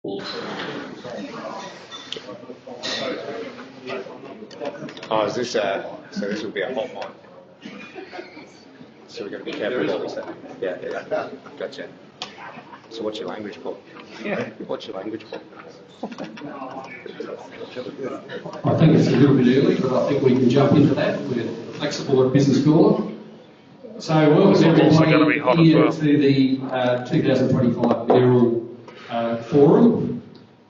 Oh, is this so this will be a hot mic. So we're going to be careful what we say. Yeah. Gotcha. So what's your language for? Yeah. What's your language for? I think it's a little bit early, but I think we can jump into that. We're flexible at Business Gawler. So welcome everybody here to the 2025 Mayoral Forum.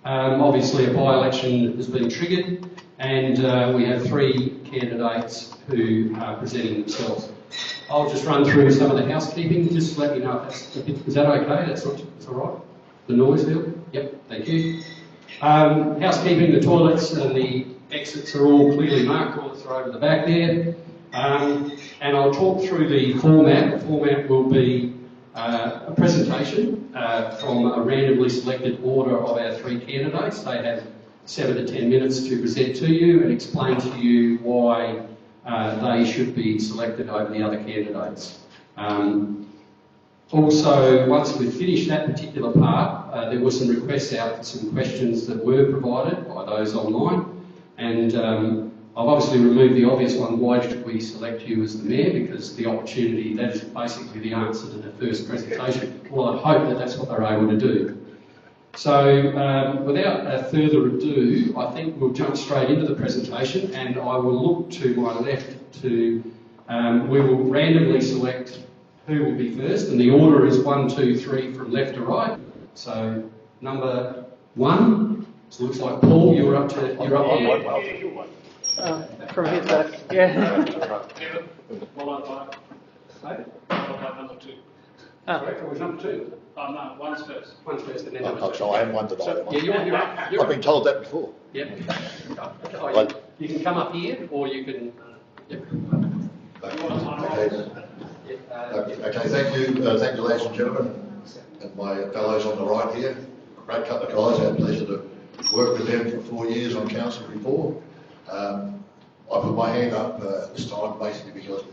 Obviously a by-election has been triggered and we have three candidates who are presenting themselves. I'll just run through some of the housekeeping, just let me know if that's, is that okay? That's all right? The noise bill? Yep, thank you. Housekeeping, the toilets and the exits are all clearly marked, toilets are over the back there. And I'll talk through the format. The format will be a presentation from a randomly selected order of our three candidates. They have 7 to 10 minutes to present to you and explain to you why they should be selected over the other candidates. Also, once we've finished that particular part, there were some requests out for some questions that were provided by those online. And I've obviously removed the obvious one, why should we select you as the Mayor? Because the opportunity, that is basically the answer to the first presentation. Well, I'd hope that that's what they're able to do. So without further ado, I think we'll jump straight into the presentation and I will look to my left to, we will randomly select who will be first, and the order is 1, 2, 3 from left to right. So number 1, so it looks like Paul, you're up here. From his left, yeah. Number 2. Sorry, it was number 2. Oh no, one's first. One's first and then number 2. So I am one today. So, yeah, you're up. I've been told that before. Yep. You can come up here, or you can. Yep. Okay, thank you, ladies and gentlemen, and my fellows on the right here. Great couple of guys. I had the pleasure to work with them for 4 years on council before. I put my hand up this time basically because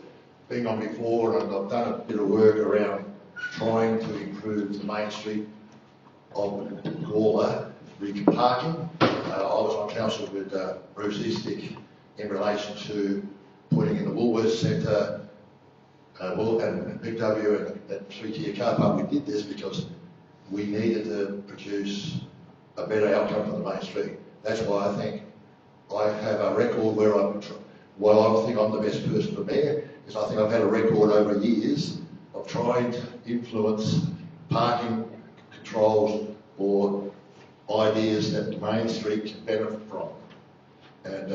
being on before, and I've done a bit of work around trying to improve the main street of Gawler region parking. I was on council with Bruce Eastick in relation to putting in the Woolworths Centre and Big W and 3-tier car park. We did this because we needed to produce a better outcome for the main street. That's why I think I have a record where while I think I'm the best person for Mayor, is I think I've had a record over years of trying to influence parking controls or ideas that the main street can benefit from. And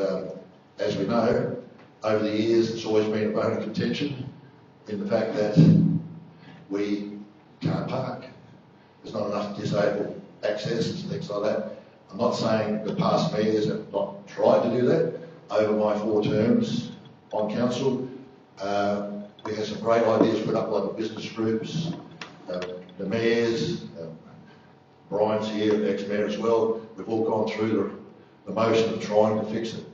as we know, over the years it's always been a bone of contention in the fact that we can't park. There's not enough disabled access and things like that. I'm not saying the past mayors have not tried to do that. Over my 4 terms on council, we had some great ideas put up by the business groups, the mayors, Brian's here, ex-mayor as well. We've all gone through the motion of trying to fix it.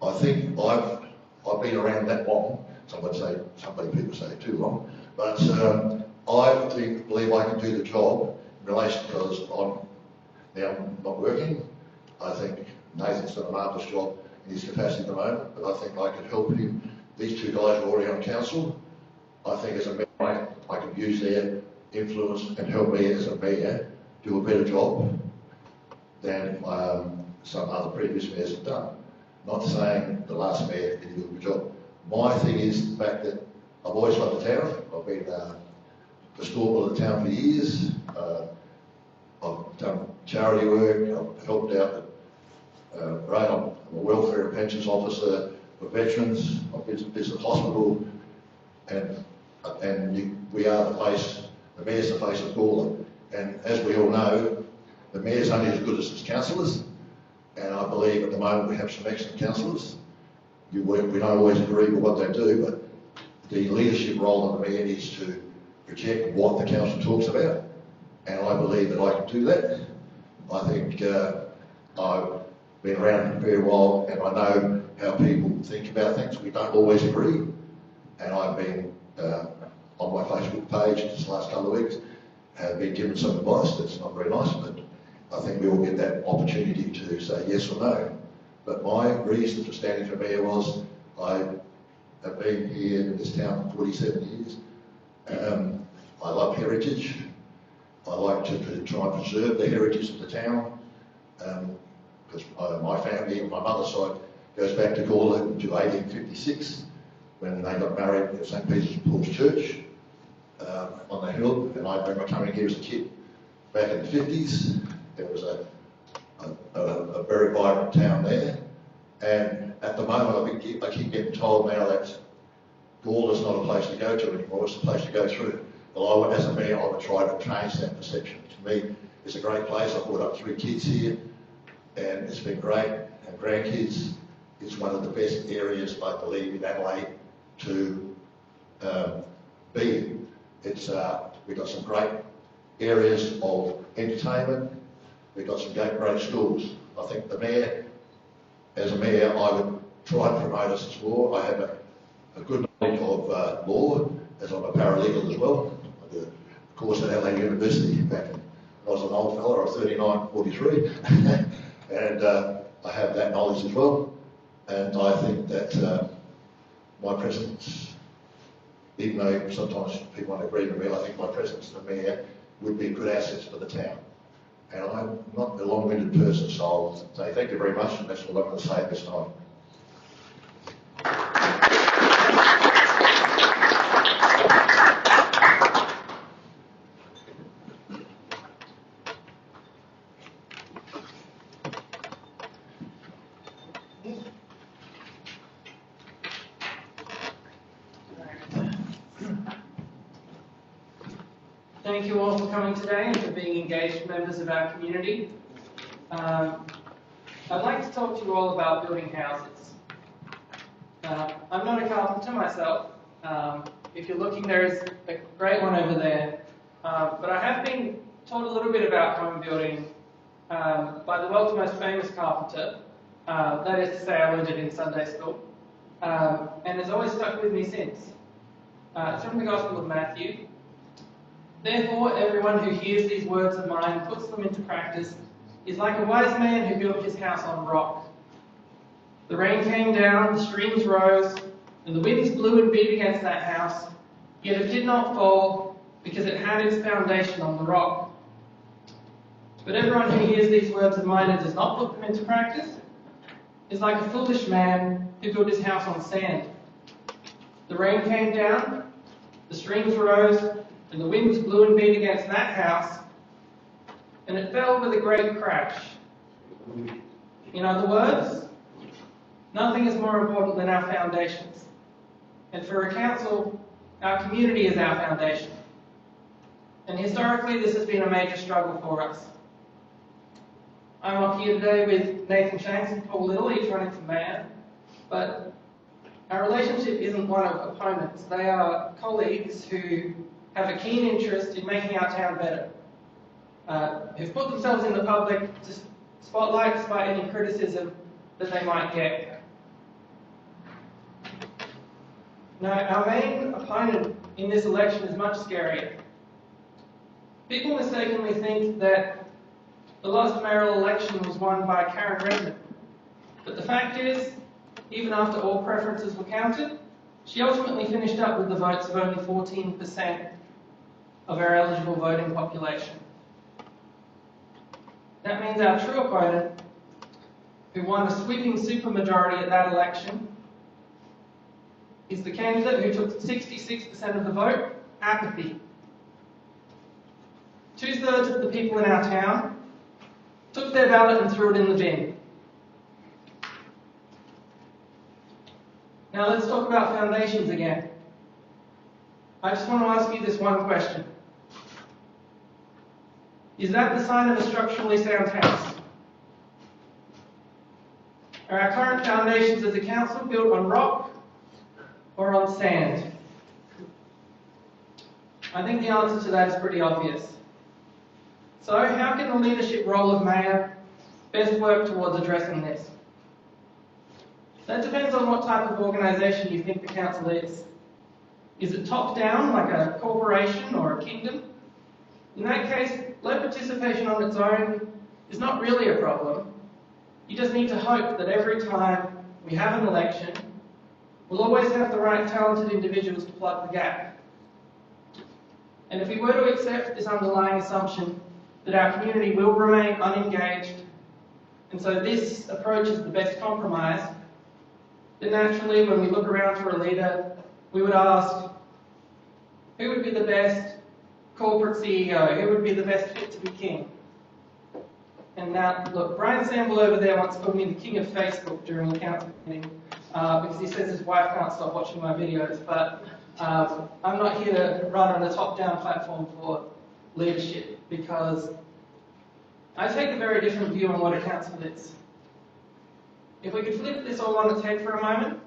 I think I've been around that long. Some people say too long, but I believe I can do the job in relation because I'm now not working. I think Nathan's done a marvellous job in his capacity at the moment, but I think I could help him. These 2 guys are already on council. I think as a mayor, I can use their influence and help me as a mayor do a better job than some other previous mayors have done. Not saying the last mayor didn't do a good job. My thing is the fact that I've always loved the town. I've been the store of the town for years. I've done charity work. I've helped out. I'm a welfare and pensions officer for veterans. I've been to Business Hospital, and we are the face. The mayor's the face of Gawler, and as we all know, the mayor's only as good as his councillors. And I believe at the moment we have some excellent councillors. We don't always agree with what they do, but the leadership role of the mayor is to project what the council talks about, and I believe that I can do that. I think I've been around for a fair while, and I know how people think about things. We don't always agree, and I've been on my Facebook page this last couple of weeks, have been given some advice that's not very nice, but think we all get that opportunity to say yes or no. But my reason for standing for mayor was I have been here in this town for 47 years. I love heritage. I like to try and preserve the heritage of the town, because my family on my mother's side goes back to Gawler to 1856 when they got married at St. Peter's Paul's Church on the hill. And I remember coming here as a kid back in the 50s. There was a very vibrant town there. And at the moment, I keep getting told now that Gawler's not a place to go to anymore, it's a place to go through. Well, as a mayor, I would try to change that perception. To me, it's a great place. I've brought up 3 kids here, and it's been great. And grandkids, it's one of the best areas, I believe, in Adelaide to be in. We've got some great areas of entertainment. We've got some great schools. I think the mayor, as a mayor, I would try and promote us as law. I have a good knowledge of law, as I'm a paralegal as well. I did a course at Adelaide University back when I was an old fella, I was 39, 43, and I have that knowledge as well. And I think that my presence, even though sometimes people won't agree with me, I think my presence as the mayor would be a good asset for the town. And I'm not a long-winded person, so I'll say thank you very much, and that's all I'm going to say at this time. Thank you all for coming today and for being engaged members of our community. I'd like to talk to you all about building houses. I'm not a carpenter myself. If you're looking, there is a great one over there. But I have been taught a little bit about home building by the world's most famous carpenter. That is to say, I learned it in Sunday school. And it's always stuck with me since. It's from the Gospel of Matthew. Therefore, everyone who hears these words of mine and puts them into practice is like a wise man who built his house on rock. The rain came down, the streams rose, and the winds blew and beat against that house, yet it did not fall, because it had its foundation on the rock. But everyone who hears these words of mine and does not put them into practice is like a foolish man who built his house on sand. The rain came down, the streams rose, and the winds blew and beat against that house, and it fell with a great crash. In other words, nothing is more important than our foundations. And for a council, our community is our foundation. And historically, this has been a major struggle for us. I'm up here today with Nathan Shanks and Paul Little, each running for mayor, but our relationship isn't one of opponents. They are colleagues who have a keen interest in making our town better, who've put themselves in the public to spotlight despite any criticism that they might get. Now, our main opponent in this election is much scarier. People mistakenly think that the last mayoral election was won by Karen Redmond, but the fact is, even after all preferences were counted, she ultimately finished up with the votes of only 14% of our eligible voting population. That means our true opponent, who won a sweeping supermajority at that election, is the candidate who took 66% of the vote, apathy. 2/3 of the people in our town took their ballot and threw it in the bin. Now let's talk about foundations again. I just want to ask you this one question. Is that the sign of a structurally sound house? Are our current foundations as a council built on rock or on sand? I think the answer to that is pretty obvious. So how can the leadership role of mayor best work towards addressing this? That depends on what type of organisation you think the council is. Is it top-down, like a corporation or a kingdom? In that case, low participation on its own is not really a problem. You just need to hope that every time we have an election, we'll always have the right talented individuals to plug the gap. And if we were to accept this underlying assumption that our community will remain unengaged, and so this approach is the best compromise, then naturally when we look around for a leader, we would ask, who would be the best corporate CEO? Who would be the best fit to be king? And now, look, Brian Sample over there once called me the king of Facebook during a council meeting because he says his wife can't stop watching my videos, but I'm not here to run on a top-down platform for leadership because I take a very different view on what a council is. If we could flip this all on its head for a moment,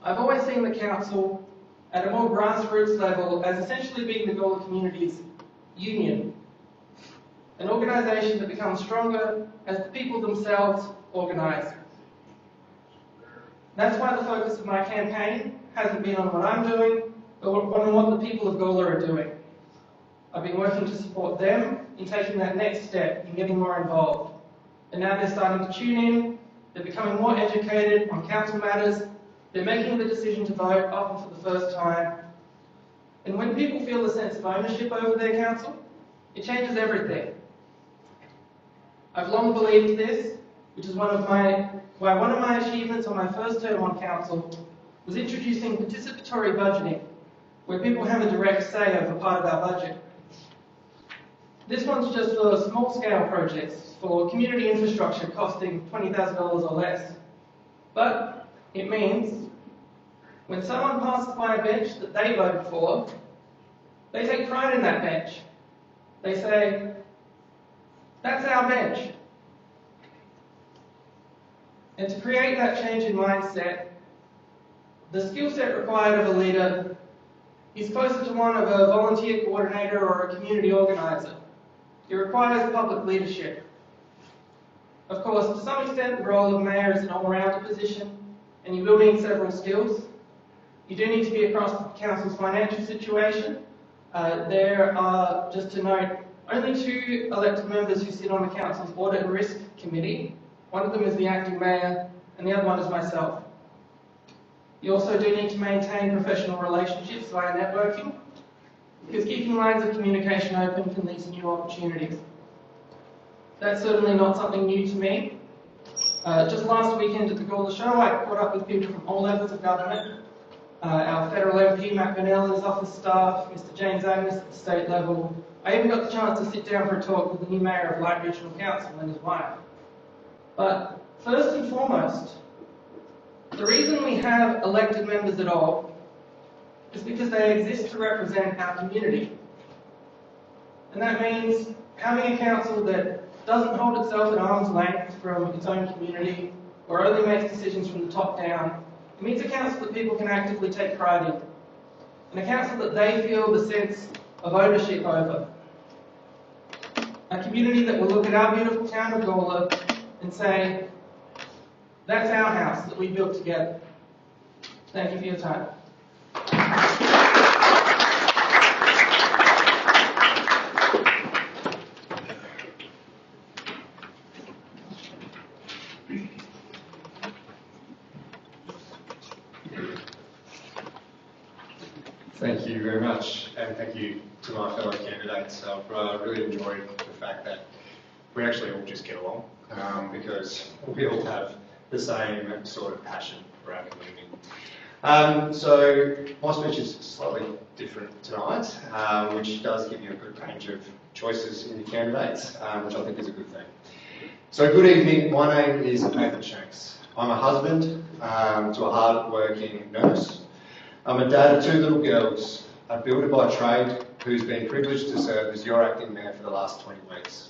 I've always seen the council at a more grassroots level as essentially being the Gawler community's union, an organisation that becomes stronger as the people themselves organise. That's why the focus of my campaign hasn't been on what I'm doing, but on what the people of Gawler are doing. I've been working to support them in taking that next step, in getting more involved. And now they're starting to tune in, they're becoming more educated on council matters, they're making the decision to vote, often for the first time. And when people feel a sense of ownership over their council, it changes everything. I've long believed this, which is why one of my achievements on my first term on council was introducing participatory budgeting, where people have a direct say over part of our budget. This one's just for small-scale projects, for community infrastructure costing $20,000 or less. But it means when someone passes by a bench that they voted for, they take pride in that bench. They say, that's our bench. And to create that change in mindset, the skill set required of a leader is closer to one of a volunteer coordinator or a community organiser. It requires public leadership. Of course, to some extent, the role of mayor is an all-rounder position, and you will need several skills. You do need to be across the council's financial situation. There are, just to note, only 2 elected members who sit on the council's audit and risk committee. One of them is the acting mayor, and the other one is myself. You also do need to maintain professional relationships via networking, because keeping lines of communication open can lead to new opportunities. That's certainly not something new to me. Just last weekend at the Gawler show, I caught up with people from all levels of government. Our federal MP, Matt Burnell, his office staff, Mr. James Agnes at the state level. I even got the chance to sit down for a talk with the new mayor of Light Regional Council and his wife. But first and foremost, the reason we have elected members at all is because they exist to represent our community. And that means having a council that doesn't hold itself at arm's length from its own community or only makes decisions from the top down. It means a council that people can actively take pride in. And a council that they feel the sense of ownership over. A community that will look at our beautiful town of Gawler and say, that's our house that we built together. Thank you for your time. Thank you very much, and thank you to my fellow candidates. I've really enjoyed the fact that we actually all just get along because we all have the same sort of passion for our community. So my speech is slightly different tonight, which does give you a good range of choices in your candidates, which I think is a good thing. So good evening, my name is Nathan Shanks. I'm a husband to a hard-working nurse. I'm a dad of 2 little girls, a builder by trade who's been privileged to serve as your acting mayor for the last 20 weeks.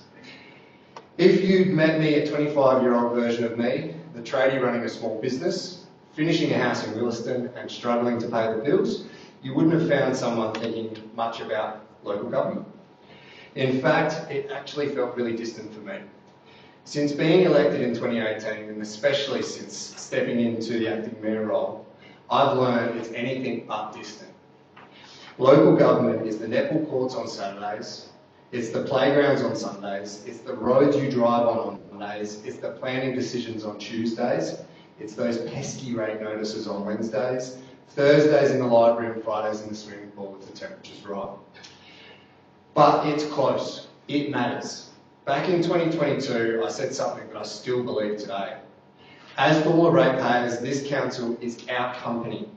If you'd met me, a 25-year-old version of me, the tradie running a small business, finishing a house in Williston and struggling to pay the bills, you wouldn't have found someone thinking much about local government. In fact, it actually felt really distant for me. Since being elected in 2018, and especially since stepping into the acting mayor role, I've learned it's anything but distant. Local government is the netball courts on Saturdays, It's the playgrounds on Sundays, it's the roads you drive on Mondays, it's the planning decisions on Tuesdays, it's those pesky rate notices on Wednesdays, Thursdays in the library and Fridays in the swimming pool if the temperature's right. But it's close, it matters. Back in 2022, I said something that I still believe today. As Gawler ratepayers, this council is our company,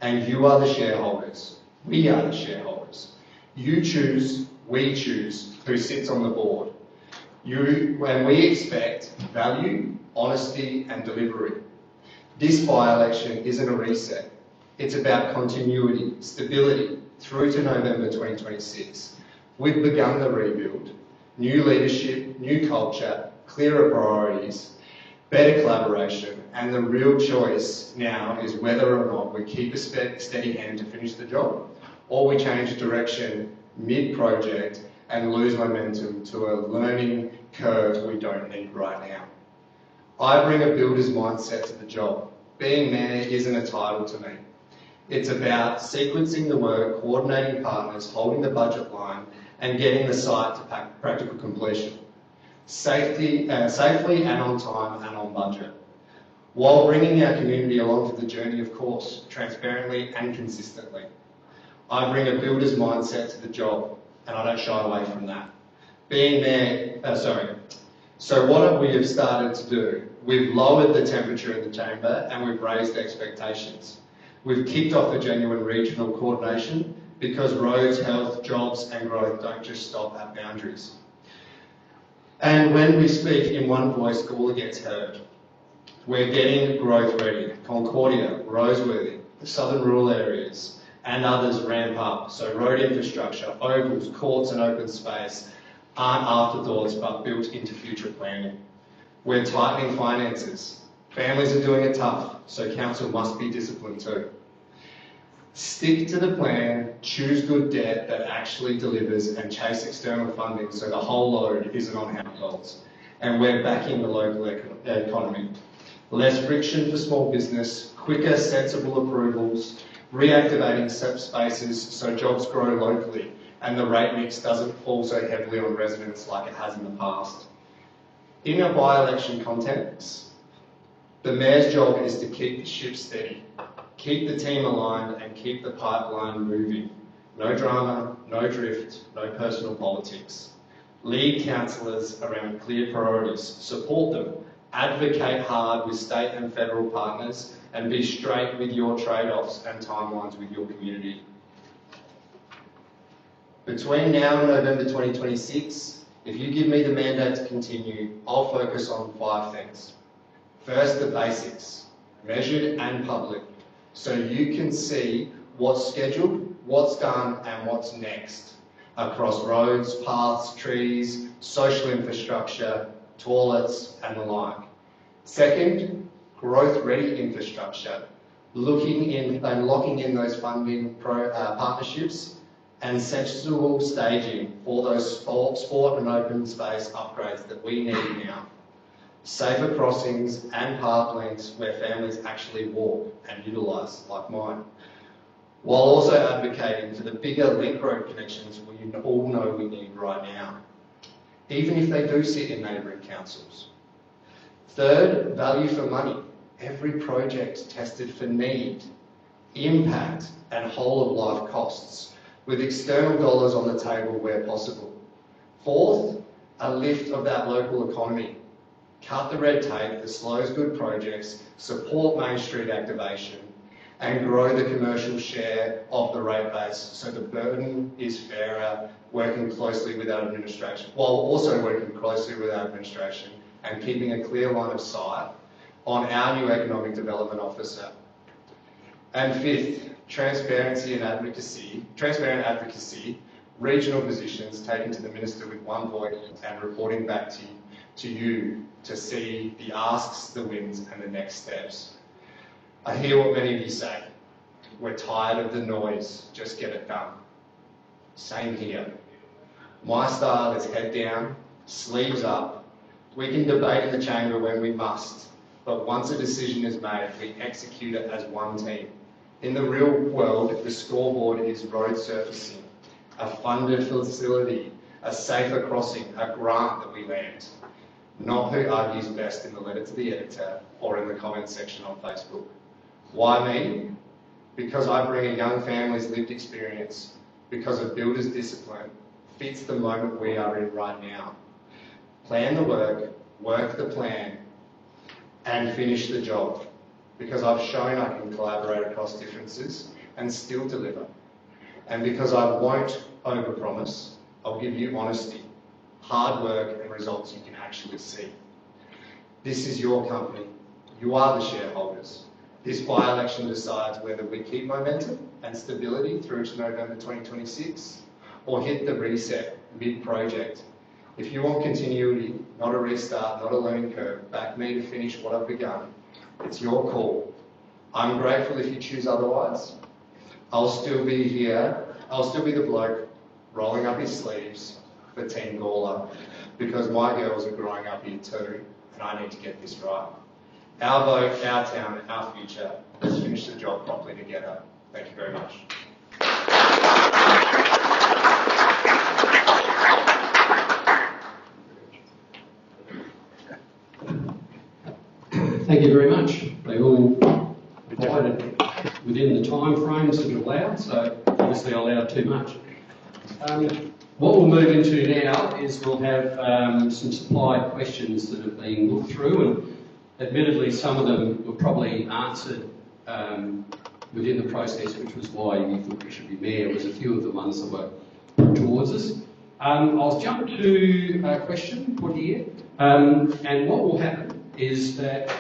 and you are the shareholders. We are the shareholders. You choose, we choose who sits on the board. When we expect value, honesty and delivery. This by-election isn't a reset. It's about continuity, stability through to November 2026. We've begun the rebuild. New leadership, new culture, clearer priorities, better collaboration, and the real choice now is whether or not we keep a steady hand to finish the job, or we change direction mid-project and lose momentum to a learning curve we don't need right now. I bring a builder's mindset to the job. Being mayor isn't a title to me. It's about sequencing the work, coordinating partners, holding the budget line, and getting the site to practical completion. Safely and on time and on budget. While bringing our community along for the journey, of course, transparently and consistently. I bring a builder's mindset to the job, and I don't shy away from that. So what we have started to do, we've lowered the temperature in the chamber and we've raised expectations. We've kicked off a genuine regional coordination because roads, health, jobs and growth don't just stop at boundaries. And when we speak in one voice, Gawler gets heard. We're getting growth ready. Concordia, Roseworthy, the southern rural areas and others ramp up. So road infrastructure, ovals, courts and open space aren't afterthoughts but built into future planning. We're tightening finances. Families are doing it tough, so council must be disciplined too. Stick to the plan, choose good debt that actually delivers and chase external funding so the whole load isn't on households. And we're backing the local economy. Less friction for small business, quicker, sensible approvals, reactivating spaces so jobs grow locally and the rate mix doesn't fall so heavily on residents like it has in the past. In a by-election context, the mayor's job is to keep the ship steady, keep the team aligned and keep the pipeline moving. No drama, no drift, no personal politics. Lead councillors around clear priorities, support them, advocate hard with state and federal partners and be straight with your trade-offs and timelines with your community. Between now and November 2026, if you give me the mandate to continue, I'll focus on 5 things. First, the basics, measured and public, so you can see what's scheduled, what's done and what's next across roads, paths, trees, social infrastructure, toilets and the like. Second, growth-ready infrastructure, looking in and locking in those funding partnerships and sensible staging for those sport and open space upgrades that we need now. Safer crossings and path lengths where families actually walk and utilise, like mine, while also advocating for the bigger link road connections we all know we need right now, even if they do sit in neighbouring councils. Third, value for money. Every project tested for need, impact and whole-of-life costs, with external dollars on the table where possible. Fourth, a lift of that local economy. Cut the red tape that slows good projects, support Main Street activation, and grow the commercial share of the rate base so the burden is fairer, working closely with our administration, while also working closely with our administration and keeping a clear line of sight on our new economic development officer. And fifth, transparent advocacy, regional positions taken to the Minister with one voice and reporting back to you to see the asks, the wins and the next steps. I hear what many of you say. We're tired of the noise, just get it done. Same here. My style is head down, sleeves up. We can debate in the chamber when we must, but once a decision is made, we execute it as one team. In the real world, the scoreboard is road surfacing, a funded facility, a safer crossing, a grant that we land, not who argues best in the letter to the editor or in the comments section on Facebook. Why me? Because I bring a young family's lived experience, because a builder's discipline fits the moment we are in right now. Plan the work, work the plan, and finish the job. Because I've shown I can collaborate across differences and still deliver. And because I won't overpromise, I'll give you honesty, hard work and results you can actually see. This is your company. You are the shareholders. This by-election decides whether we keep momentum and stability through to November 2026 or hit the reset mid-project. If you want continuity, not a restart, not a learning curve, back me to finish what I've begun. It's your call. I'm grateful if you choose otherwise. I'll still be here. I'll still be the bloke rolling up his sleeves for Team Gawler because my girls are growing up here too and I need to get this right. Our vote, our town, our future. Let's finish the job properly together. Thank you very much. Thank you very much. They all provided within the time frames that are allowed, so obviously I allowed too much. What we'll move into now is we'll have some supplied questions that have been looked through, and admittedly some of them were probably answered within the process, which was why you thought we should be there. There was a few of the ones that were put towards us. I'll jump to a question put here, and what will happen is that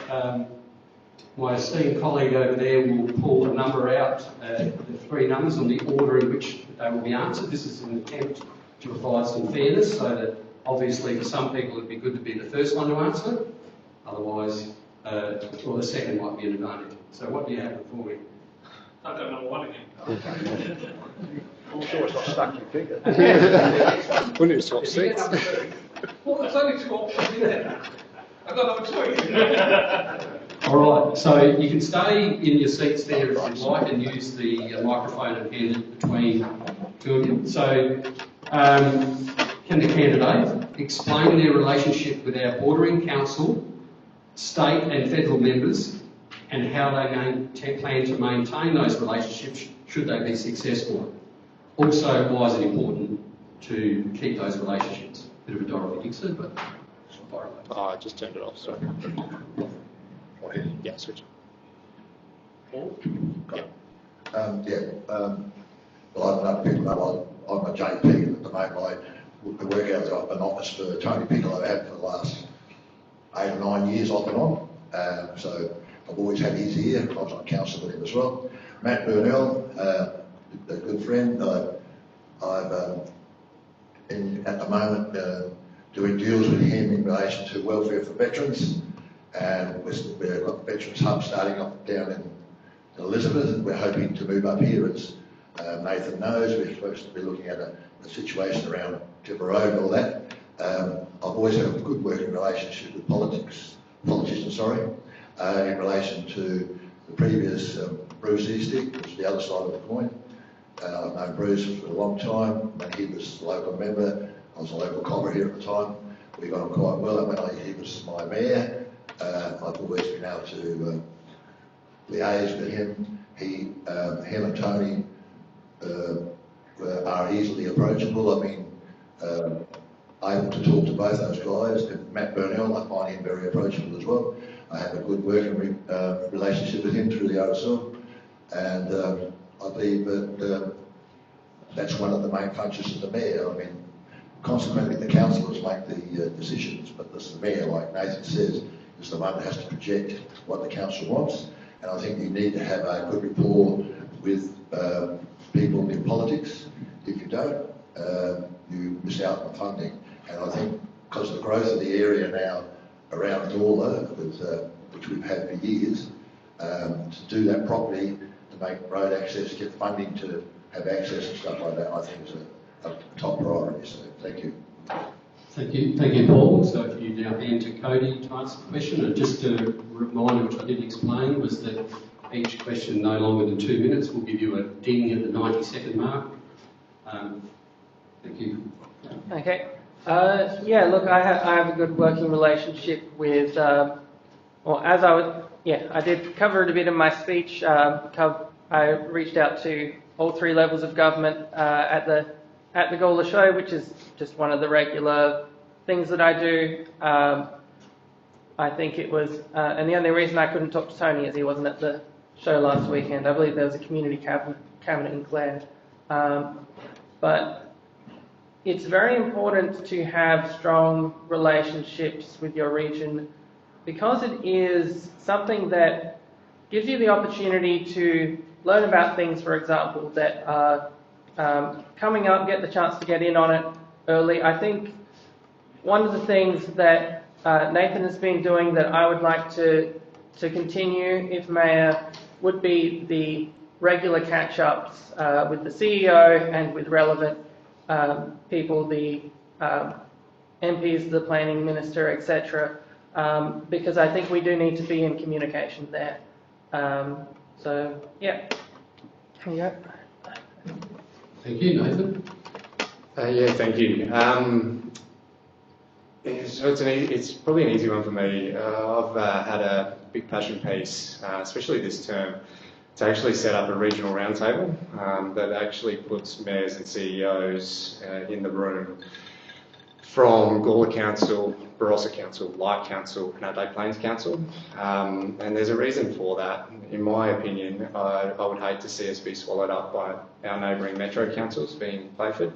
my esteemed colleague over there will pull a number out, the three numbers on the order in which they will be answered. This is an attempt to provide some fairness so that obviously for some people it'd be good to be the first one to answer, otherwise, or the second might be an advantage. So what do you have for me? I don't know what again. I'm sure it's not stuck in figure. We need to swap seats. Well, there's only two options in there. I've got no choice. All right, so you can stay in your seats there if you'd like and use the microphone and hand it between two of you. So can the candidate explain their relationship with our bordering council, state and federal members, and how they plan to maintain those relationships should they be successful? Also, why is it important to keep those relationships? Bit of a Dorothy Dixon, but fire away. Oh, I just turned it off, sorry. Yeah, switch. Well, I don't know if people know I'm a JP at the moment. The work out there, I've been office for Tony Piccolo, I had for the last 8 or 9 years off and on. So I've always had his ear. I was on council with him as well. Matt Burnell, a good friend. I've at the moment doing deals with him in relation to welfare for veterans. And we've got the Veterans Hub starting up down in Elizabeth, and we're hoping to move up here, as Nathan knows. We're supposed to be looking at a situation around Tipper Road and all that. I've always had a good working relationship with politicians, in relation to the previous Bruce Eastick, which is the other side of the coin. I've known Bruce for a long time. When he was a local member, I was a local cobber here at the time. We got on quite well, and when he was my mayor, I've always been able to liaise with him. Him and Tony are easily approachable. I mean, able to talk to both those guys. And Matt Burnell, I find him very approachable as well. I have a good working relationship with him through the OSL, and I believe that that's one of the main functions of the mayor. I mean, consequently, the councillors make the decisions, but the mayor, like Nathan says, is the one that has to project what the council wants. And I think you need to have a good rapport with people in politics. If you don't, you miss out on funding. And I think because of the growth of the area now around Gawler, which we've had for years, to do that properly, to make road access, get funding to have access and stuff like that, I think is a top priority. So thank you. Thank you, Paul. So if you now hand to Cody to answer the question, and just a reminder, which I did explain, was that each question no longer than 2 minutes will give you a ding at the 90-second mark. Thank you. Okay. Yeah, look, I have a good working relationship with, I did cover it a bit in my speech. I reached out to all three levels of government at the Gawler show, which is just one of the regular things that I do. I think it was, and the only reason I couldn't talk to Tony is he wasn't at the show last weekend. I believe there was a community cabinet in Clare. But it's very important to have strong relationships with your region because it is something that gives you the opportunity to learn about things, for example, that are coming up, get the chance to get in on it early. I think one of the things that Nathan has been doing that I would like to continue, if Mayor, would be the regular catch-ups with the CEO and with relevant people, the MPs, the planning minister, etc. Because I think we do need to be in communication there. So, yeah. There you go. Thank you, Nathan. Yeah, thank you. So it's probably an easy one for me. I've had a big passion piece, especially this term, to actually set up a regional roundtable that actually puts mayors and CEOs in the room from Gawler Council, Barossa Council, Light Council, and Adelaide Plains Council. And there's a reason for that. In my opinion, I would hate to see us be swallowed up by our neighbouring metro councils being Playford.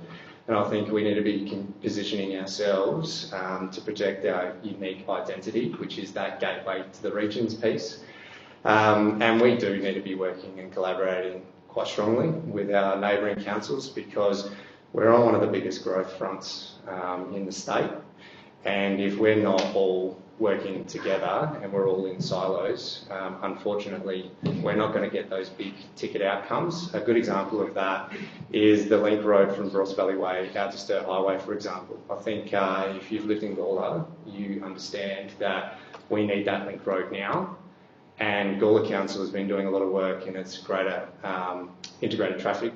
And I think we need to be positioning ourselves to project our unique identity, which is that gateway to the regions piece. And we do need to be working and collaborating quite strongly with our neighbouring councils because we're on one of the biggest growth fronts in the state. And if we're not all working together and we're all in silos, unfortunately, we're not going to get those big ticket outcomes. A good example of that is the link road from Barossa Valley Way out to Sturt Highway, for example. I think if you've lived in Gawler, you understand that we need that link road now. And Gawler Council has been doing a lot of work in its greater integrated traffic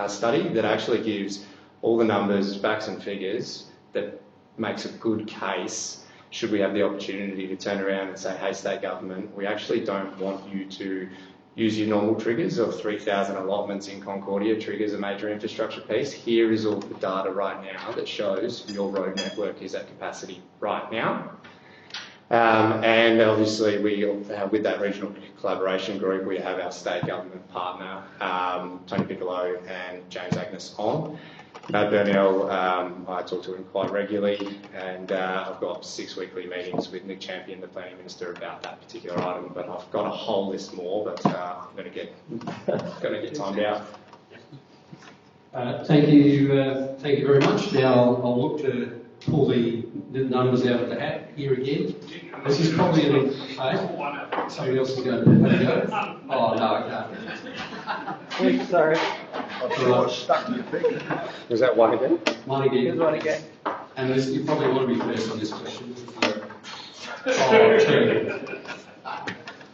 study that actually gives all the numbers, facts and figures that makes a good case should we have the opportunity to turn around and say, hey, state government, we actually don't want you to use your normal triggers of 3,000 allotments in Concordia triggers a major infrastructure piece. Here is all the data right now that shows your road network is at capacity right now. And obviously, with that regional collaboration group, we have our state government partner, Tony Piccolo and James Agnes on. Matt Burnell, I talk to him quite regularly, and I've got 6 weekly meetings with Nick Champion, the planning minister, about that particular item. But I've got a whole list more, but I'm going to get timed out. Thank you very much. Now I'll look to pull the numbers out of the hat here again. This is probably somebody else is going to have a go. Oh no, I can't. Sorry. I'm sure it's stuck to your finger. Was that one again? One again. Here's one again. And you probably want to be first on this question.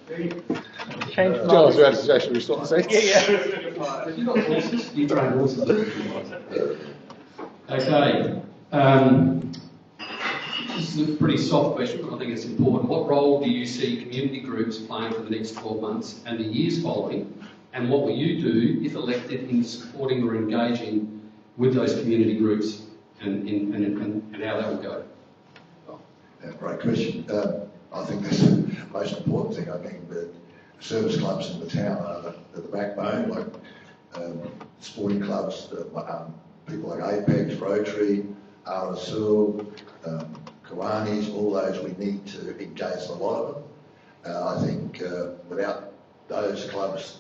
Two. Change Tell us about actually restore the seats. Yeah. Have you got horses? You train horses. Okay. This is a pretty soft question, but I think it's important. What role do you see community groups playing for the next 12 months and the years following? And what will you do, if elected, in supporting or engaging with those community groups and how that will go? Great question. I think that's the most important thing. I think the service clubs in the town are the backbone, like sporting clubs, people like Apex, Rotary, RSL, Kiwanis, all those we need to engage a lot of them. I think without those clubs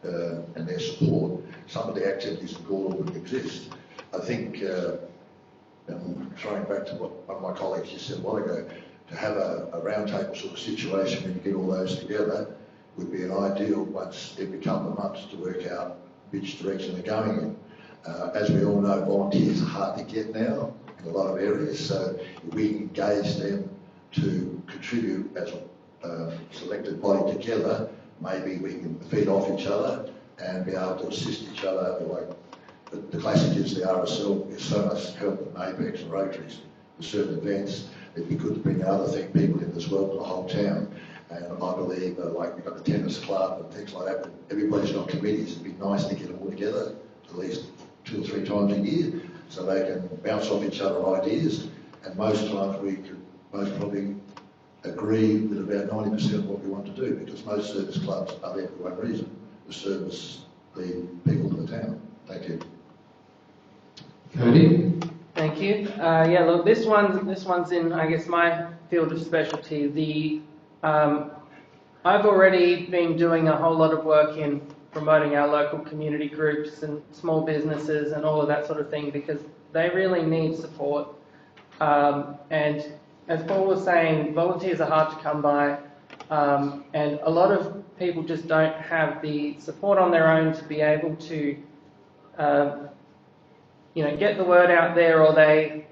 and their support, some of the activities in Gawler wouldn't exist. I think, and throwing back to what one of my colleagues just said a while ago, to have a roundtable sort of situation when you get all those together would be an ideal once every couple of months to work out which direction they're going in. As we all know, volunteers are hard to get now in a lot of areas, so if we engage them to contribute as a selected body together, maybe we can feed off each other and be able to assist each other, like the classic is the RSL is so much help with Apex and Rotaries with certain events. It'd be good to bring other people in as well to the whole town. And I believe, like we've got the tennis club and things like that, but everybody's got committees. It'd be nice to get them all together at least 2 or 3 times a year so they can bounce off each other ideas. And most times we could most probably agree with about 90% of what we want to do, because most service clubs are there for one reason, to service the people of the town. Thank you. Cody? Thank you. Yeah, look, this one's in, I guess, my field of specialty. I've already been doing a whole lot of work in promoting our local community groups and small businesses and all of that sort of thing, because they really need support. And as Paul was saying, volunteers are hard to come by, and a lot of people just don't have the support on their own to be able to, get the word out there, or they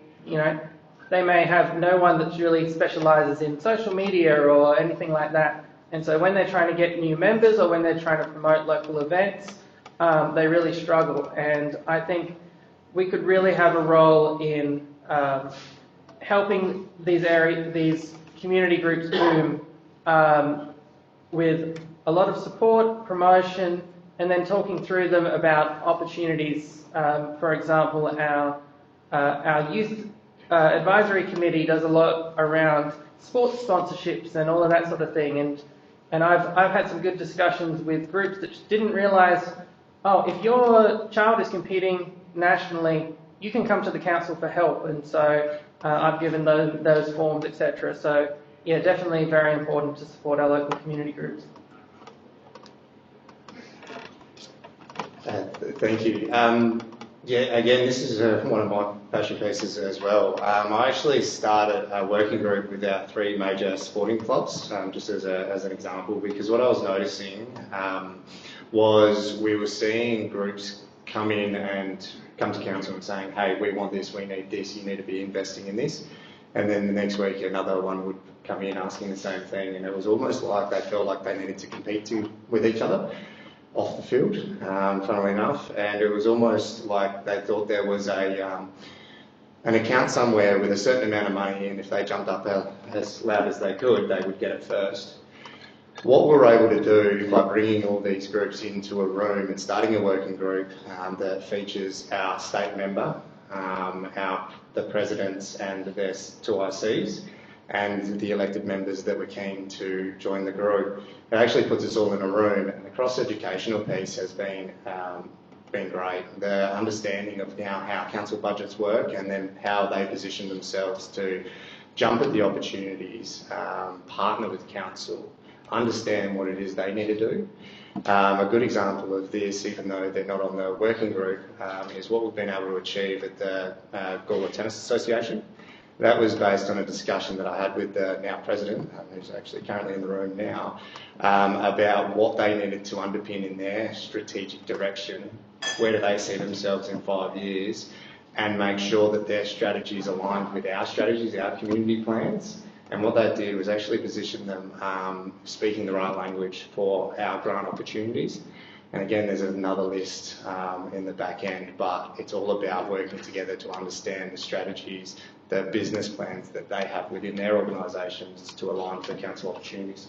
may have no one that really specialises in social media or anything like that. And so when they're trying to get new members or when they're trying to promote local events, they really struggle. And I think we could really have a role in helping these community groups boom with a lot of support, promotion, and then talking through them about opportunities. For example, our youth advisory committee does a lot around sports sponsorships and all of that sort of thing. And I've had some good discussions with groups that just didn't realise, if your child is competing nationally, you can come to the council for help. And so I've given those forms, etc. So yeah, definitely very important to support our local community groups. Thank you. Yeah, again, this is one of my passion pieces as well. I actually started a working group with our 3 major sporting clubs, just as an example, because what I was noticing was we were seeing groups come in and come to council and saying, hey, we want this, we need this, you need to be investing in this. And then the next week another one would come in asking the same thing, and it was almost like they felt like they needed to compete with each other off the field, funnily enough, and it was almost like they thought there was an account somewhere with a certain amount of money, and if they jumped up as loud as they could, they would get it first. What we're able to do by bringing all these groups into a room and starting a working group that features our state member, the presidents and their 2 ICs, and the elected members that were keen to join the group. It actually puts us all in a room, and the cross-educational piece has been great. The understanding of now how council budgets work, and then how they position themselves to jump at the opportunities, partner with council, understand what it is they need to do. A good example of this, even though they're not on the working group, is what we've been able to achieve at the Gawler Tennis Association. That was based on a discussion that I had with the now president, who's actually currently in the room now, about what they needed to underpin in their strategic direction. Where do they see themselves in 5 years, and make sure that their strategies aligned with our strategies, our community plans. And what they did was actually position them speaking the right language for our grant opportunities. And again, there's another list in the back end, but it's all about working together to understand the strategies, the business plans that they have within their organisations to align to the council opportunities.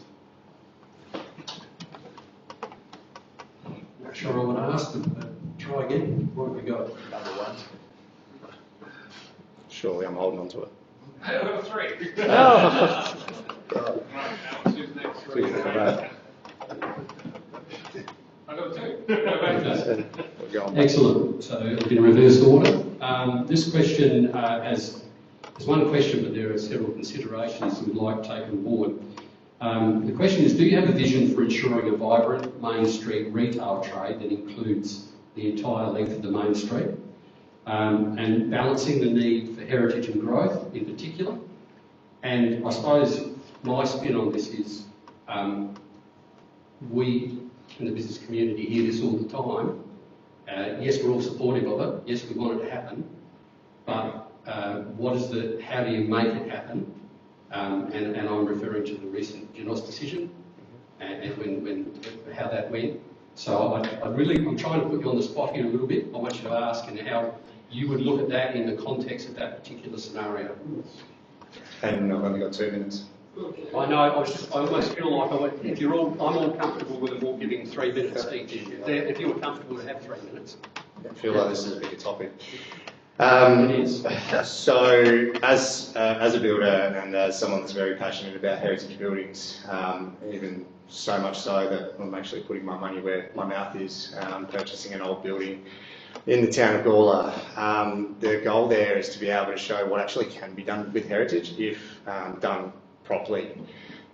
Not sure I want to ask them, but try again. What have we got? Number 1. Surely I'm holding on to it. I got 3. Oh. Right, now choose the next 3. I got 2. Excellent. So it'll be in reverse order. This question has one question, but there are several considerations that we'd like taken on board. The question is, do you have a vision for ensuring a vibrant Main Street retail trade that includes the entire length of the Main Street, and balancing the need for heritage and growth in particular? And I suppose my spin on this is, we in the business community hear this all the time. Yes, we're all supportive of it. Yes, we want it to happen. But how do you make it happen? And I'm referring to the recent Genos decision and how that went. So I'm trying to put you on the spot here a little bit. I want you to ask and how you would look at that in the context of that particular scenario. And I've only got 2 minutes. I know, I almost feel like I'm all comfortable with them all giving 3 minutes each. If you were comfortable to have 3 minutes. I feel like this is a bigger topic. It is. So, as a builder and as someone that's very passionate about heritage buildings, even so much so that I'm actually putting my money where my mouth is, purchasing an old building in the town of Gawler. The goal there is to be able to show what actually can be done with heritage if done properly.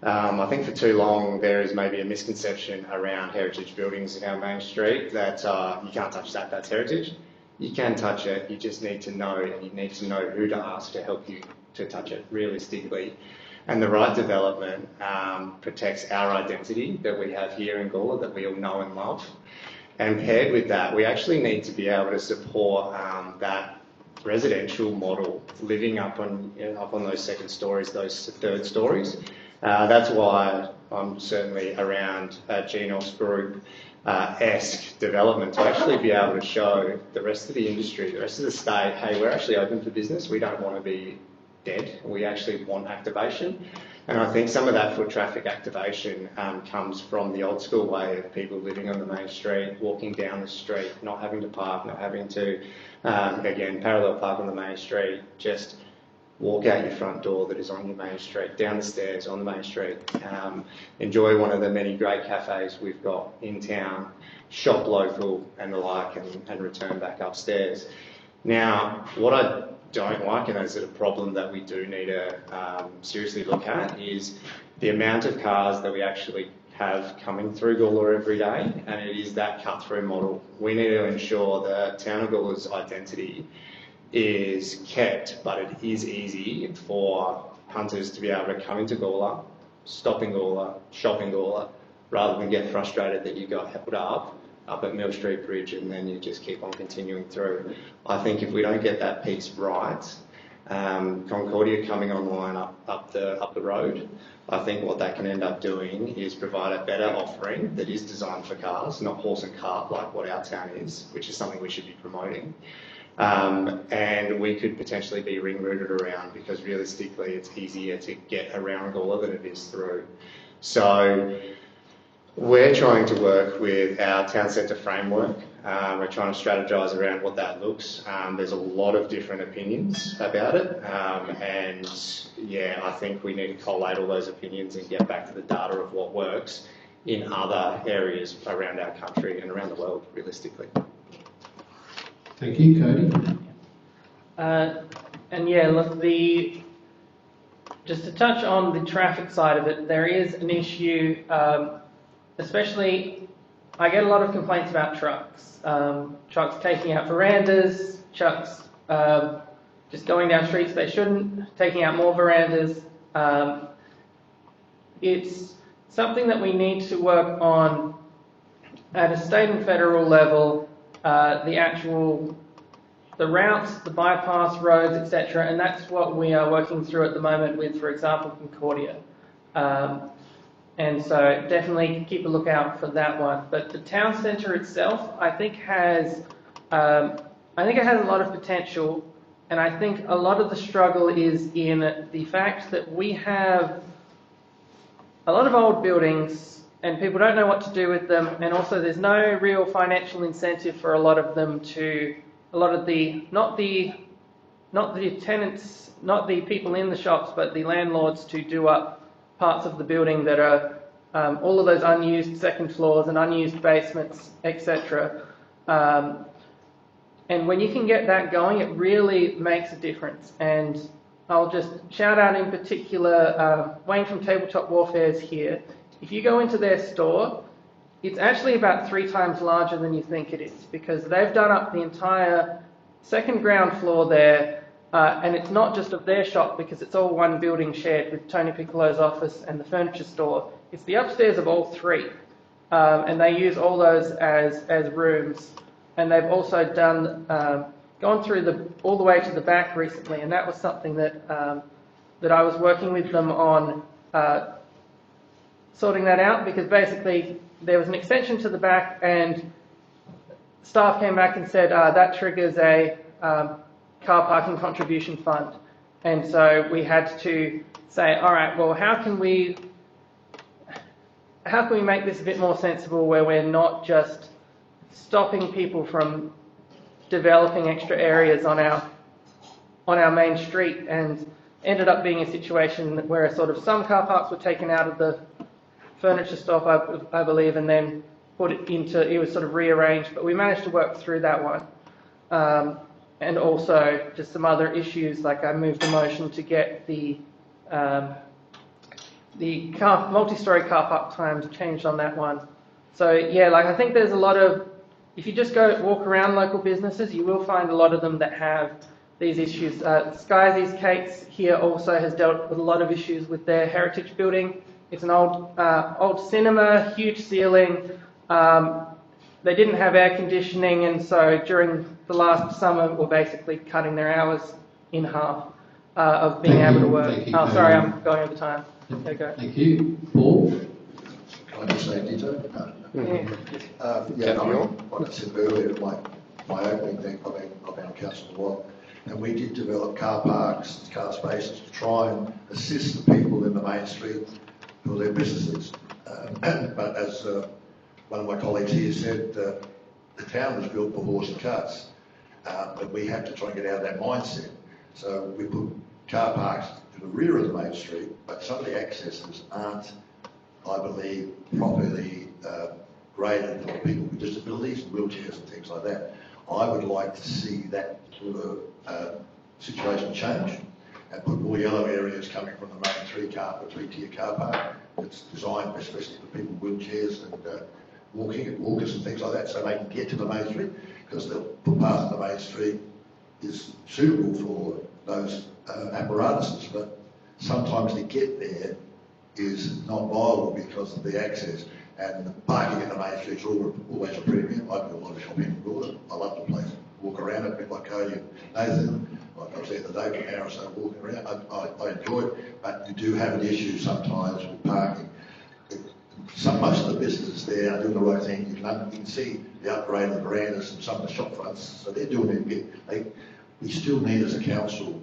I think for too long there is maybe a misconception around heritage buildings in our main street that you can't touch that, that's heritage. You can touch it, you just need to know, and you need to know who to ask to help you to touch it realistically. And the right development protects our identity that we have here in Gawler that we all know and love. And paired with that, we actually need to be able to support that residential model, living up on those second stories, those third stories. That's why I'm certainly around GNOS Group esque development to actually be able to show the rest of the industry, the rest of the state, hey, we're actually open for business. We don't want to be dead. We actually want activation. And I think some of that foot traffic activation comes from the old school way of people living on the main street, walking down the street, not having to park, not having to, again, parallel park on the main street, just walk out your front door that is on your main street, down the stairs on the main street, enjoy one of the many great cafes we've got in town, shop local and the like, and return back upstairs. Now, what I don't like, and is it a problem that we do need to seriously look at, is the amount of cars that we actually have coming through Gawler every day, and it is that cut-through model. We need to ensure the Town of Gawler's identity is kept, but it is easy for punters to be able to come into Gawler, stop in Gawler, shop in Gawler, rather than get frustrated that you got held up at Mill Street Bridge and then you just keep on continuing through. I think if we don't get that piece right, Concordia coming online up the road, I think what that can end up doing is provide a better offering that is designed for cars, not horse and cart like what our town is, which is something we should be promoting. And we could potentially be ring-routed around because realistically it's easier to get around Gawler than it is through. So we're trying to work with our town centre framework. We're trying to strategise around what that looks. There's a lot of different opinions about it. And yeah, I think we need to collate all those opinions and get back to the data of what works in other areas around our country and around the world, realistically. Thank you, Cody. And yeah, look, just to touch on the traffic side of it, there is an issue, especially, I get a lot of complaints about trucks. Trucks taking out verandas, trucks just going down streets they shouldn't, taking out more verandas. It's something that we need to work on at a state and federal level. The routes, the bypass roads, etc., and that's what we are working through at the moment with, for example, Concordia. And so definitely keep a lookout for that one. But the town centre itself, I think it has a lot of potential, and I think a lot of the struggle is in the fact that we have a lot of old buildings and people don't know what to do with them, and also there's no real financial incentive for a lot of them to, not the tenants, not the people in the shops, but the landlords to do up parts of the building that are all of those unused second floors and unused basements, etc. And when you can get that going, it really makes a difference. And I'll just shout out in particular, Wayne from Tabletop Warfare's here. If you go into their store, it's actually about 3 times larger than you think it is, because they've done up the entire second ground floor there, and it's not just of their shop because it's all one building shared with Tony Piccolo's office and the furniture store. It's the upstairs of all 3, and they use all those as rooms. And they've also gone through all the way to the back recently, and that was something that I was working with them on sorting that out, because basically there was an extension to the back and staff came back and said that triggers a car parking contribution fund. And so we had to say, all right, well, how can we make this a bit more sensible, where we're not just stopping people from developing extra areas on our main street, and ended up being a situation where sort of some car parks were taken out of the furniture stop, I believe, and then it was sort of rearranged, but we managed to work through that one. And also just some other issues, like I moved the motion to get the multi-story car park times changed on that one. So yeah, like I think there's a lot of, if you just go walk around local businesses, you will find a lot of them that have these issues. Sky These Cakes here also has dealt with a lot of issues with their heritage building. It's an old cinema, huge ceiling. They didn't have air conditioning, and so during the last summer were basically cutting their hours in half of being able to work. Oh, sorry, I'm going over time. There you go. Thank you. Paul? Can I just say ditto? What I said earlier, my opening thing, I've been on council a while, and we did develop car parks, car spaces to try and assist the people in the main street for their businesses. But as one of my colleagues here said, the town was built for horse and carts, but we had to try and get out of that mindset. So we put car parks to the rear of the main street, but some of the accesses aren't, I believe, properly graded for people with disabilities, wheelchairs and things like that. I would like to see that sort of situation change and put more yellow areas coming from the main three-tier car park. It's designed especially for people with wheelchairs and walkers and things like that, so they can get to the main street, because the footpath of the main street is suitable for those apparatuses, but sometimes to get there is not viable because of the access, and the parking in the main street is always a premium. I do a lot of shopping in Gawler. I love the place. Walk around it, a bit like Cody and Nathan. Like I was there the day for an hour or so walking around. I enjoy it, but you do have an issue sometimes with parking. Most of the businesses there are doing the right thing. You can see the upgrade of the verandas and some of the shop fronts, so they're doing their bit. We still need, as a council,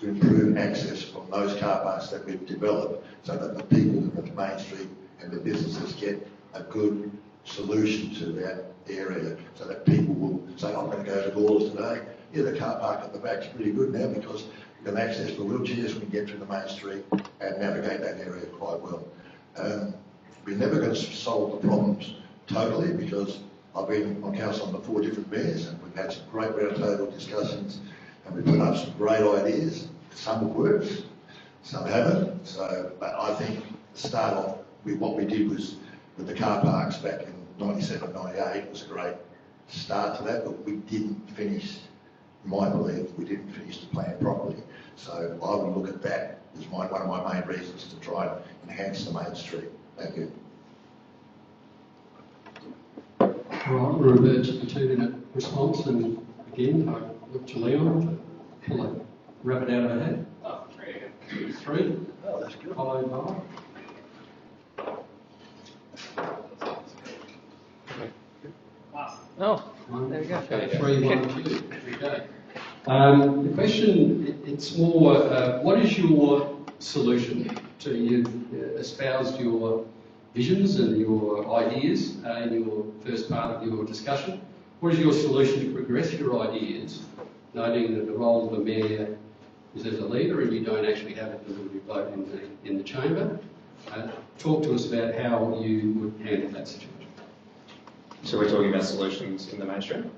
to improve access from those car parks that we've developed, so that the people in the main street and the businesses get a good solution to that area, so that people will say, I'm going to go to Gawlers today. Yeah, the car park at the back is pretty good now, because you can access for wheelchairs, we can get through the main street and navigate that area quite well. We're never going to solve the problems totally, because I've been on council under 4 different mayors, and we've had some great roundtable discussions, and we've put up some great ideas. Some have worked, some haven't. So, but I think to start off with what we did was with the car parks back in 97, 98 was a great start to that, but we didn't finish, in my belief, we didn't finish the plan properly. So I would look at that as one of my main reasons to try and enhance the main street. Thank you. All right, we'll revert to the 2-minute response, and again, I look to Leon to pull a rabbit out of her hat. Oh, 3. 3. Oh, that's good. Followed by. Oh, there you go. Okay, 3, 1, 2. Okay. The question, it's more, what is your solution to, you've espoused your visions and your ideas in your first part of your discussion. What is your solution to progress your ideas, noting that the role of the mayor is as a leader and you don't actually have a deliberative vote in the chamber? Talk to us about how you would handle that situation. So we're talking about solutions in the mainstream?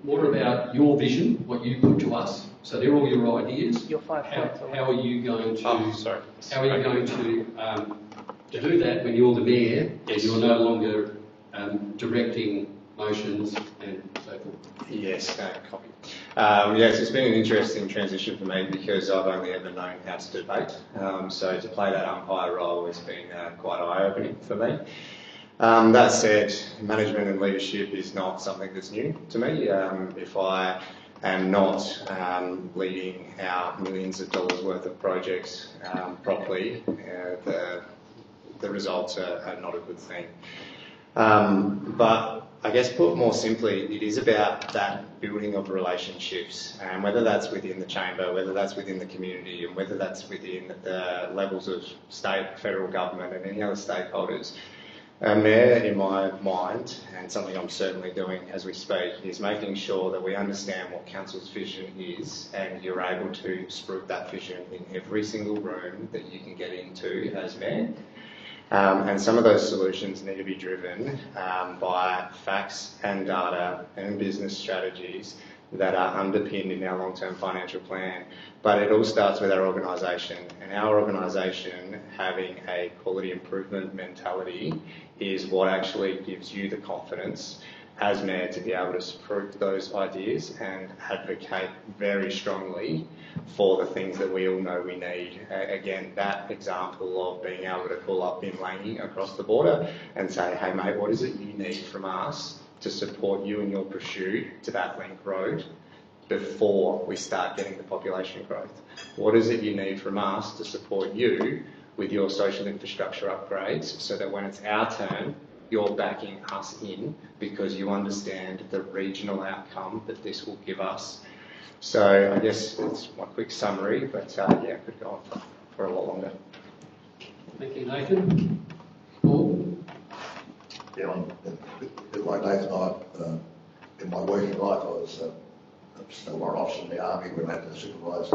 More about your vision, what you put to us. So they're all your ideas. Your 5 points. How are you going to? Oh, sorry. How are you going to do that when you're the mayor and you're no longer directing motions and so forth? Yes, copy. Yes, it's been an interesting transition for me, because I've only ever known how to debate. So to play that umpire role has been quite eye-opening for me. That said, management and leadership is not something that's new to me. If I am not leading our millions of dollars worth of projects properly, the results are not a good thing. But I guess put more simply, it is about that building of relationships, and whether that's within the chamber, whether that's within the community, and whether that's within the levels of state, federal government and any other stakeholders. Mayor, in my mind, and something I'm certainly doing as we speak, is making sure that we understand what council's vision is, and you're able to spruik that vision in every single room that you can get into as mayor. And some of those solutions need to be driven by facts and data and business strategies that are underpinned in our long-term financial plan. But it all starts with our organisation, and our organisation having a quality improvement mentality is what actually gives you the confidence as mayor to be able to spruik those ideas and advocate very strongly for the things that we all know we need. Again, that example of being able to call up Bin Lange across the border and say, hey mate, what is it you need from us to support you in your pursuit to that link road before we start getting the population growth? What is it you need from us to support you with your social infrastructure upgrades so that when it's our turn, you're backing us in because you understand the regional outcome that this will give us? So I guess it's my quick summary, but yeah, it could go on for a lot longer. Thank you, Nathan. Paul? Yeah, like Nathan, in my working life, I was still one officer in the army when I had to supervise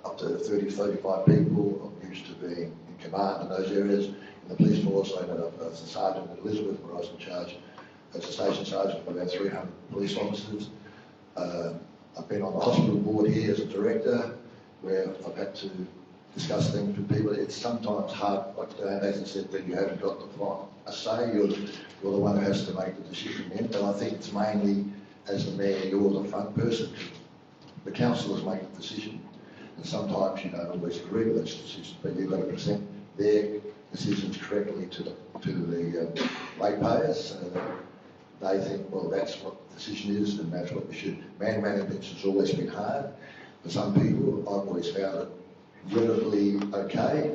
up to 30, 35 people. I'm used to being in command in those areas. In the police force, I ended up as a sergeant in Elizabeth, where I was in charge as a station sergeant of about 300 police officers. I've been on the hospital board here as a director, where I've had to discuss things with people. It's sometimes hard, like Nathan said, that you haven't got a say. You're the one who has to make the decision then. But I think it's mainly, as the mayor, you're the front person. The councillors make the decision, and sometimes you don't always agree with those decisions, but you've got to present their decisions correctly to the ratepayers, so that they think, well, that's what the decision is, and that's what we should. Man management has always been hard. For some people, I've always found it relatively okay.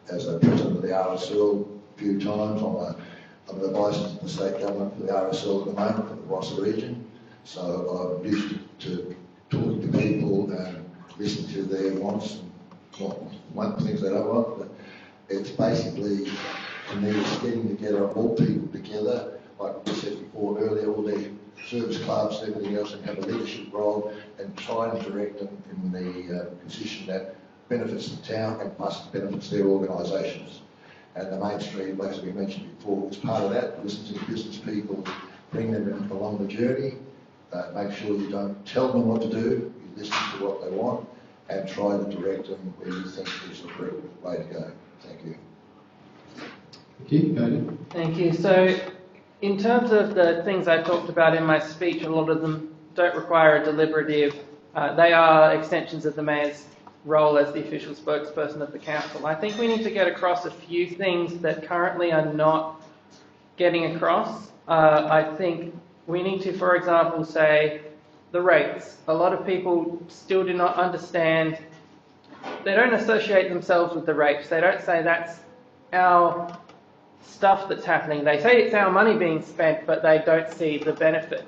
As a president of the RSL a few times, I'm an advisor to the state government for the RSL at the moment, for the Rossa region. So I'm used to talking to people and listening to their wants, and not one things they don't want, but it's basically, for me, it's getting together all people together, like we said before earlier, all the service clubs and everything else, and have a leadership role and try and direct them in the position that benefits the town and plus benefits their organisations. And the mainstream, as we mentioned before, is part of that. Listen to the business people, bring them along the journey, make sure you don't tell them what to do, you listen to what they want, and try to direct them where you think is the correct way to go. Thank you. Thank you. Go. Thank you. So, in terms of the things I talked about in my speech, a lot of them don't require a deliberative. They are extensions of the mayor's role as the official spokesperson of the council. I think we need to get across a few things that currently are not getting across. I think we need to, for example, say the rates. A lot of people still do not understand. They don't associate themselves with the rates. They don't say that's our stuff that's happening. They say it's our money being spent, but they don't see the benefit.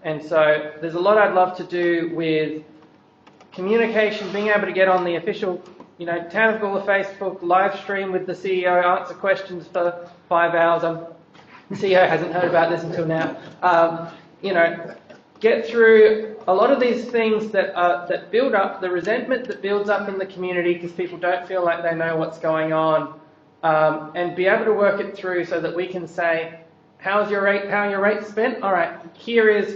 And so there's a lot I'd love to do with communication, being able to get on the official, Town of Gawler Facebook, live stream with the CEO, answer questions for 5 hours. The CEO hasn't heard about this until now. Get through a lot of these things that build up, the resentment that builds up in the community because people don't feel like they know what's going on, and be able to work it through so that we can say, how are your rates spent? All right, here's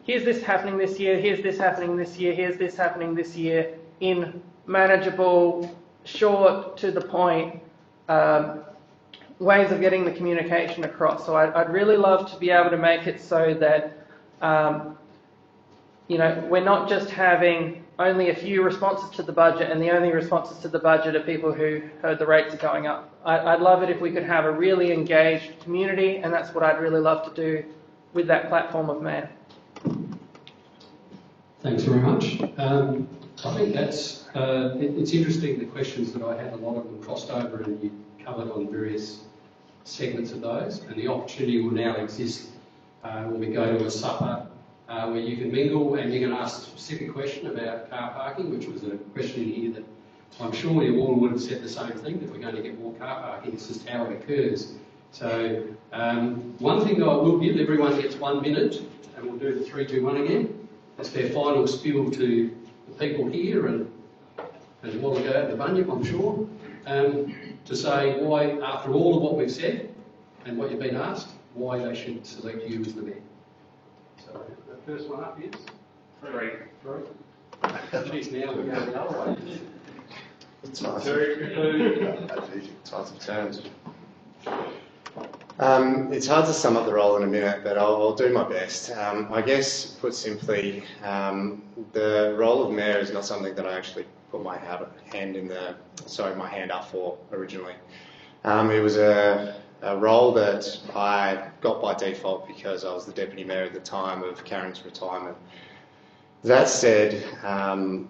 this happening this year, here's this happening this year, here's this happening this year, in manageable, short, to the point ways of getting the communication across. So I'd really love to be able to make it so that we're not just having only a few responses to the budget, and the only responses to the budget are people who heard the rates are going up. I'd love it if we could have a really engaged community, and that's what I'd really love to do with that platform of man. Thanks very much. I think it's interesting, the questions that I had, a lot of them crossed over and you covered on various segments of those, and the opportunity will now exist when we go to a supper where you can mingle and you can ask a specific question about car parking, which was a question in here that I'm sure you all would have said the same thing, that we're going to get more car parking. It's just how it occurs. So one thing that I will give, everyone gets 1 minute, and we'll do the 3, 2, 1 again. That's their final spiel to the people here and while we go out the bunyip, I'm sure, to say why, after all of what we've said and what you've been asked, why they should select you as the mayor. So the first one up is? 3. 3. Jeez, now we're going the other way. Times 2. of turns. It's hard to sum up the role in a minute, but I'll do my best. I guess, put simply, the role of mayor is not something that I actually put my hand up for originally. It was a role that I got by default because I was the deputy mayor at the time of Karen's retirement. That said,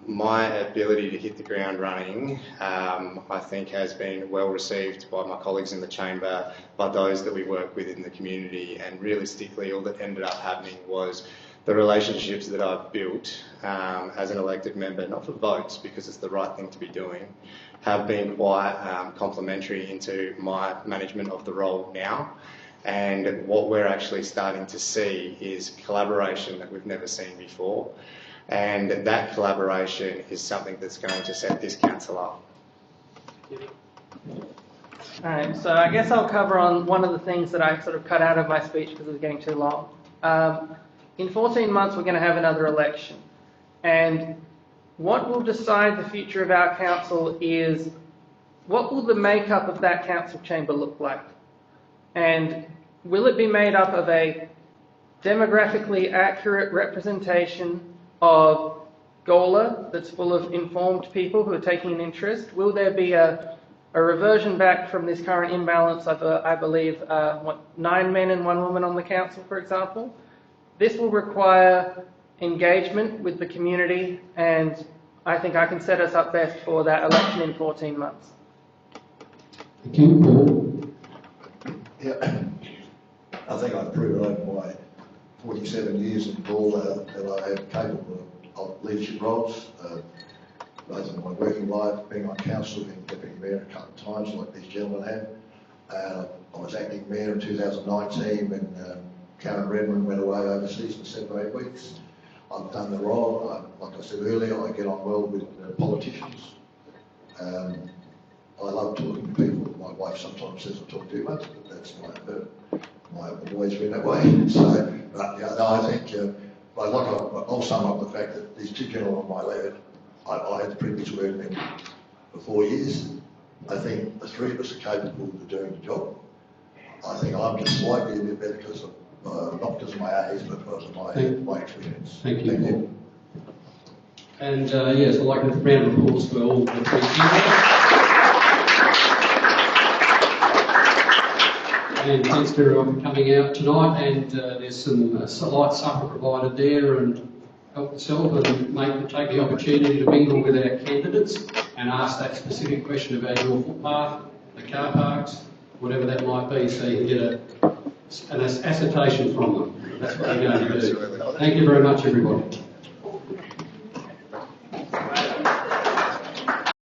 my ability to hit the ground running, I think has been well received by my colleagues in the chamber, by those that we work with in the community, and realistically all that ended up happening was the relationships that I've built as an elected member, not for votes because it's the right thing to be doing, have been quite complementary into my management of the role now. And what we're actually starting to see is collaboration that we've never seen before. And that collaboration is something that's going to set this council up. Alright, so I guess I'll cover on one of the things that I sort of cut out of my speech because it was getting too long. In 14 months we're going to have another election. And what will decide the future of our council is what will the makeup of that council chamber look like? And will it be made up of a demographically accurate representation of Gawler that's full of informed people who are taking an interest? Will there be a reversion back from this current imbalance of, I believe, 9 men and 1 woman on the council, for example? This will require engagement with the community, and I think I can set us up best for that election in 14 months. Thank you, Paul. Yeah, I think I've proven over my 47 years in Gawler that I am capable of leadership roles, both in my working life, being on council, being deputy mayor a couple of times like these gentlemen have. I was acting mayor in 2019 when Karen Redmond went away overseas for 7 or 8 weeks. I've done the role. Like I said earlier, I get on well with politicians. I love talking to people. My wife sometimes says I talk too much, but that's I've always been that way. So, but yeah, no, I think, I'll sum up the fact that these 2 gentlemen on my left, I had the privilege of working with them for 4 years. I think the 3 of us are capable of doing the job. I think I'm just slightly a bit better because of, not because of my age, but because of my experience. Thank you, Paul. And yes, I'd like a round of applause for all the 3 candidates. And thanks to everyone for coming out tonight. And there's some light supper provided there, and help yourself and take the opportunity to mingle with our candidates and ask that specific question about your footpath, the car parks, whatever that might be, so you can get an assertion from them. That's what we're going to do. Thank you very much, everybody.